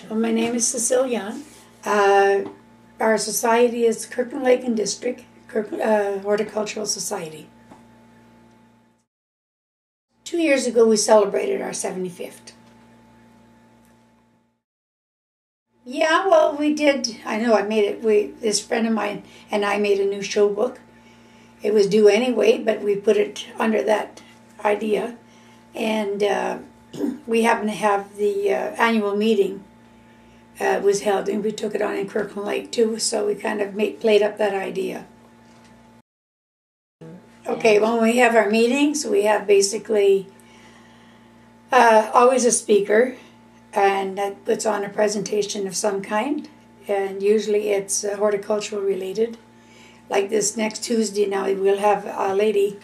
Well, my name is Cecile Young. Our society is Kirkland Lake and District Horticultural Society. 2 years ago, we celebrated our 75th. Yeah, well, we did. I know I made it. This friend of mine and I made a new show book. It was due anyway, but we put it under that idea. And we happened to have the annual meeting was held, and we took it on in Kirkland Lake too, so we kind of played up that idea. Okay, when we have our meetings, we have basically always a speaker, and that puts on a presentation of some kind, and usually it's horticultural related. Like this next Tuesday now, we'll have a lady,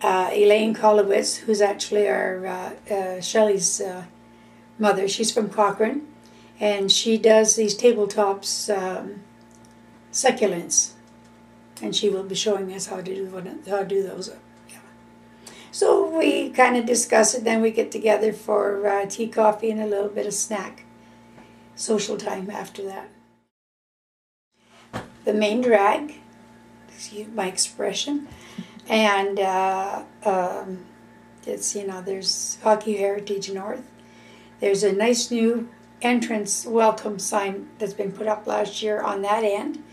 Elaine Kolowitz, who's actually our Shelley's mother. She's from Cochrane, and she does these tabletops succulents, and she will be showing us how to do those. Yeah. So we kind of discuss it, then we get together for tea, coffee, and a little bit of snack. Social time after that. The main drag, excuse my expression, and it's, you know, there's Hockey Heritage North. There's a nice new entrance welcome sign that's been put up last year on that end.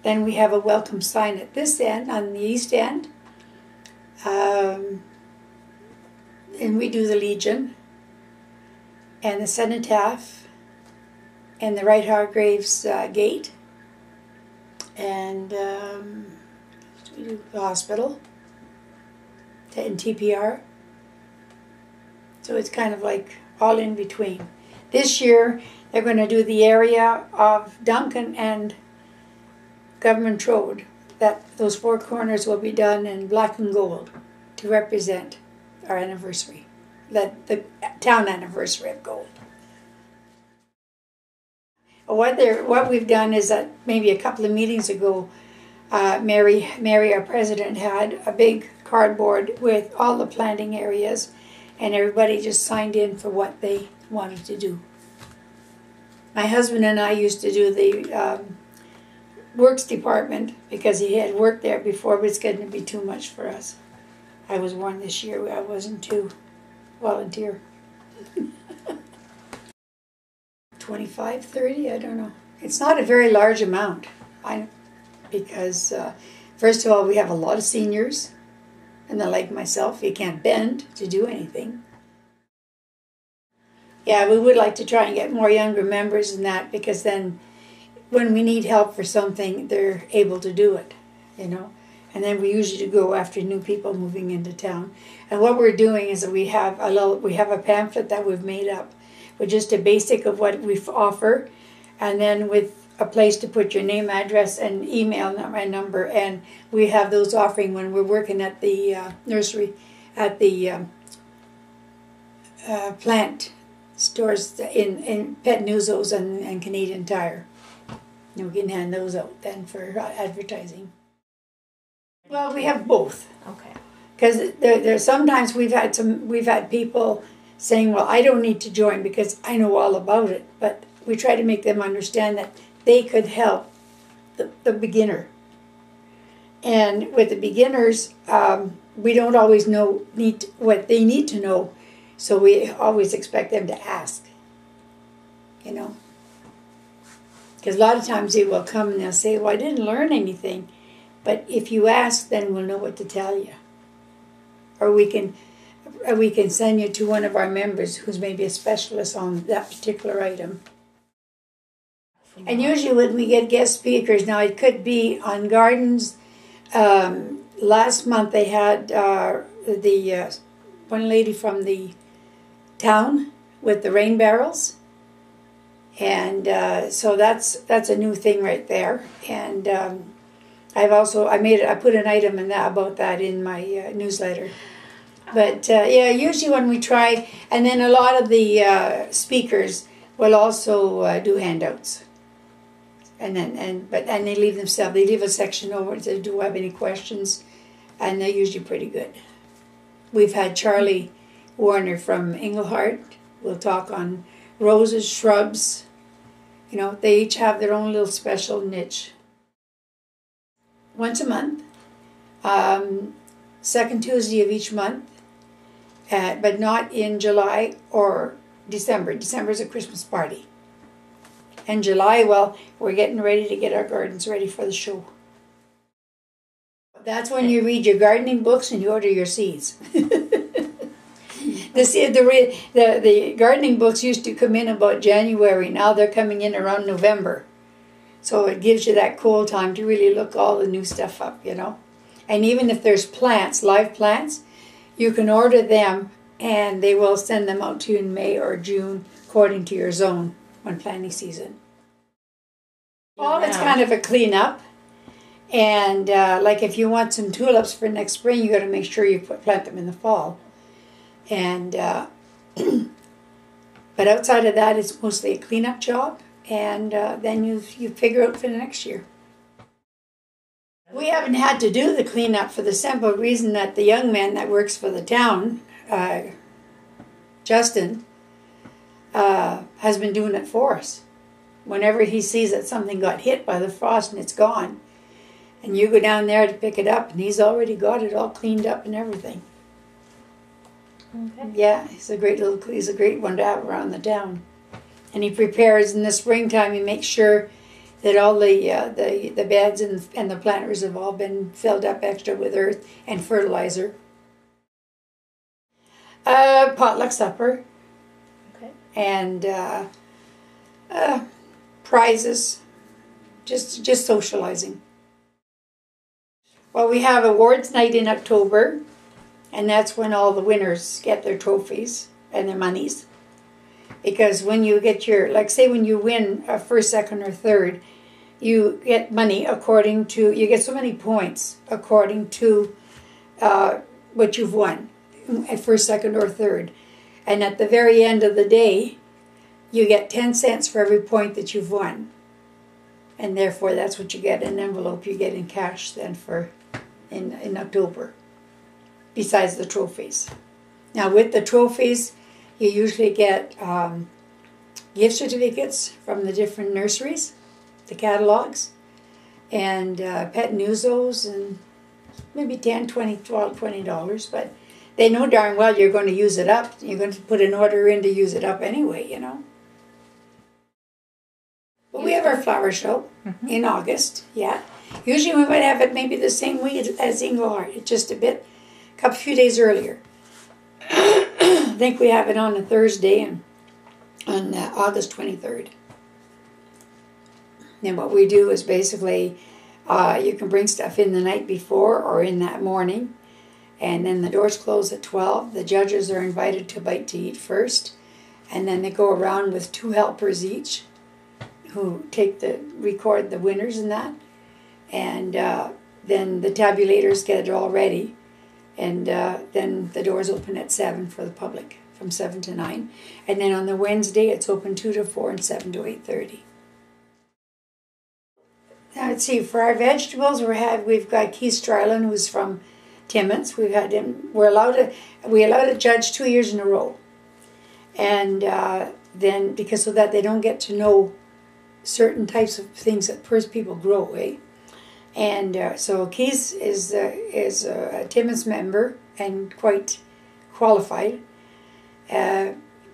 Then we have a welcome sign at this end, on the east end. And we do the Legion and the Cenotaph and the Wright Hargraves gate. And we do the hospital and TPR. So it's kind of like all in between. This year, they're going to do the area of Duncan and Government Road. Those four corners will be done in black and gold to represent our anniversary, the town anniversary of gold. What we've done is that maybe a couple of meetings ago, Mary, our president, had a big cardboard with all the planting areas, and everybody just signed in for what they wanted to do. My husband and I used to do the works department because he had worked there before, but it's getting to be too much for us. I was one this year. I wasn't too volunteer. 25, 30, I don't know. It's not a very large amount, because first of all, we have a lot of seniors, and then like myself, you can't bend to do anything. Yeah, we would like to try and get more younger members in that, because then when we need help for something, they're able to do it, you know. And then we usually go after new people moving into town. And what we're doing is that we have a pamphlet that we've made up with just a basic of what we offer, and then with a place to put your name, address, and email number. And we have those offering when we're working at the nursery, at the plant stores in Pet Newsos and Canadian Tire. And we can hand those out then for advertising. Well, we have both. Okay. Because there's sometimes we've had people saying, well, I don't need to join because I know all about it. But we try to make them understand that they could help the beginner. And with the beginners, we don't always know what they need to know. So we always expect them to ask, you know. Because a lot of times they will come and they'll say, well, I didn't learn anything. But if you ask, then we'll know what to tell you. Or we can send you to one of our members who's maybe a specialist on that particular item. And usually when we get guest speakers, now it could be on gardens. Last month they had one lady from the town with the rain barrels. And so that's a new thing right there. And I put an item about that in my newsletter. But yeah, usually when we try, and then a lot of the speakers will also do handouts. And they leave themselves. They leave a section over to do have any questions, and they're usually pretty good. We've had Charlie Warner from Englehart. We'll talk on roses, shrubs. You know, they each have their own little special niche. Once a month, second Tuesday of each month, but not in July or December. December is a Christmas party. And July, well, we're getting ready to get our gardens ready for the show. That's when you read your gardening books and you order your seeds. The gardening books used to come in about January. Now they're coming in around November. So it gives you that cool time to really look all the new stuff up, you know. And even if there's plants, live plants, you can order them and they will send them out to you in May or June according to your zone when planting season. Fall it's kind of a cleanup. And like if you want some tulips for next spring, you got to make sure you plant them in the fall. And but outside of that, it's mostly a cleanup job, and then you figure out for the next year. We haven't had to do the cleanup for the simple reason that the young man that works for the town, Justin, has been doing it for us. Whenever he sees that something got hit by the frost and it's gone, and you go down there to pick it up, and he's already got it all cleaned up and everything. Okay. Yeah, he's a great one to have around the town. And he prepares in the springtime. He makes sure that all the beds and the planters have all been filled up extra with earth and fertilizer. Potluck supper. Okay. And prizes. Just socializing. Well, we have awards night in October, and that's when all the winners get their trophies and their monies. Because when you get your, like say when you win a first, second, or third, you get money according to, you get so many points according to what you've won, at first, second, or third. And at the very end of the day, you get 10 cents for every point that you've won. And therefore, that's what you get, an envelope you get in cash then for in October, besides the trophies. Now with the trophies, you usually get gift certificates from the different nurseries, the catalogs, and pet newsos, and maybe $10, $20, $12, $20, but they know darn well you're going to use it up. You're going to put an order in to use it up anyway, you know. But we have our flower show in August, yeah. Usually we might have it maybe the same week as Englehart. It's just a few days earlier. I think we have it on a Thursday and on August 23rd. And what we do is basically you can bring stuff in the night before or in that morning. And then the doors close at 12. The judges are invited to bite to eat first. And then they go around with 2 helpers each who record the winners and that. And then the tabulators get it all ready. And then the doors open at 7 for the public, from 7 to 9. And then on the Wednesday, it's open 2 to 4 and 7 to 8:30. Now, let's see, for our vegetables, we've got Keith Stryland, who's from Timmins. We've had him. We allowed to judge 2 years in a row. And then, because so that they don't get to know certain types of things that first people grow, eh? And so Keith is a Timmins member and quite qualified.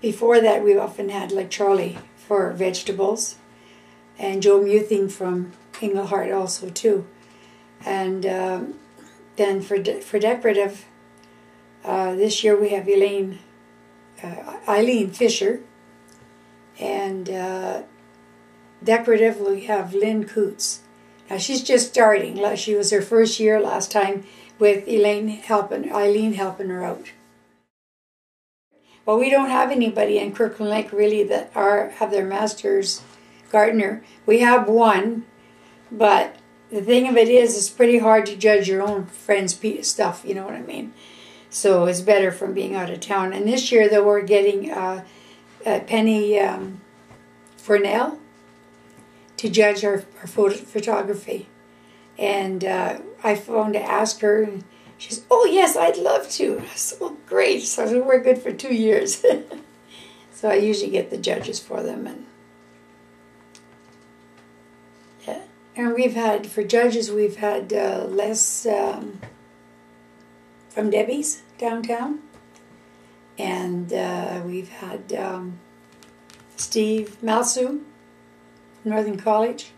Before that, we often had like Charlie for vegetables, and Joe Muthing from Englehart also too. And then for decorative, this year we have Eileen Fisher, and decorative we have Lynn Coots. Now she's just starting. She was her first year last time with Eileen helping her out. Well, we don't have anybody in Kirkland Lake really that have their master's gardener. We have one, but the thing of it is, it's pretty hard to judge your own friends' stuff. You know what I mean? So it's better from being out of town. And this year, though, we're getting Penny Fornell to judge our photography. And I phoned to ask her, and she said, "Oh yes, I'd love to." I said, "Well, great." So we're good for 2 years. So I usually get the judges for them, and yeah. And we've had, for judges, we've had Les from Debbie's downtown, and we've had Steve Malsu, Northern College.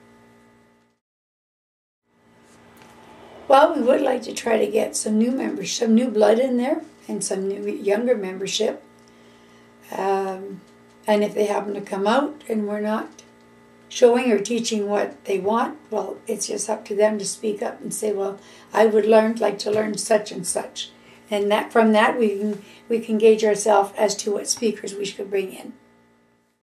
Well, we would like to try to get some new members, some new blood in there, and some new younger membership. And if they happen to come out and we're not showing or teaching what they want, well, it's just up to them to speak up and say, well, I would like to learn such and such. And that from that we can gauge ourselves as to what speakers we should bring in.